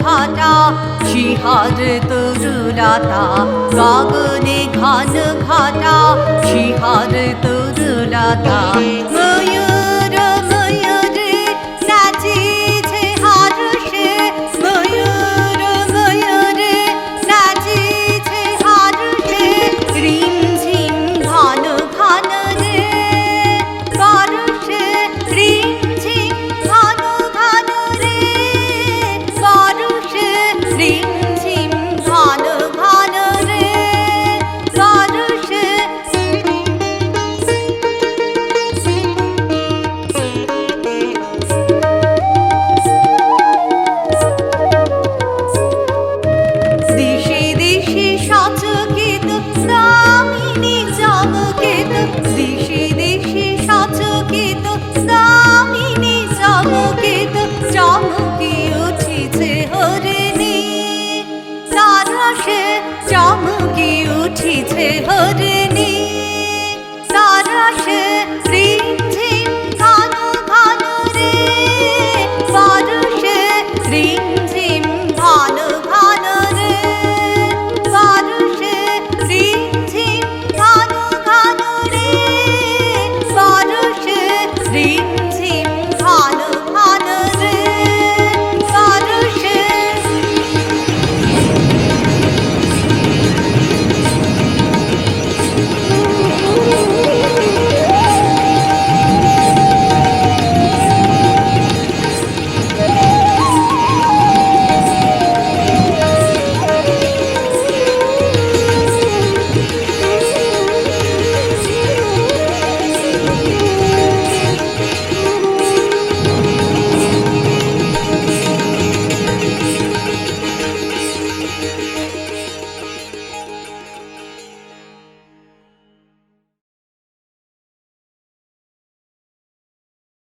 ঘাটা শিহার তরুলতা গগনে ঘন ঘাটা শিহার তরুলতা ময়ূর ময়ূরে নাচিছে হর্ষে ময়ূর ময়ূরে নাচিছে হর্ষে রিমঝিম ঘন ঘন রে বর্ষে রিমঝিম ঘন ঘন রে বর্ষে রিমঝিম ঘন ঘন রে বর্ষে দিশে দিশে সচকিত দামিনী চমকিত দিশে দিশে সচকিত দামিনী চমকিত চমকি উঠিছে হরিণী তারসে চমকি উঠিছে হরিণী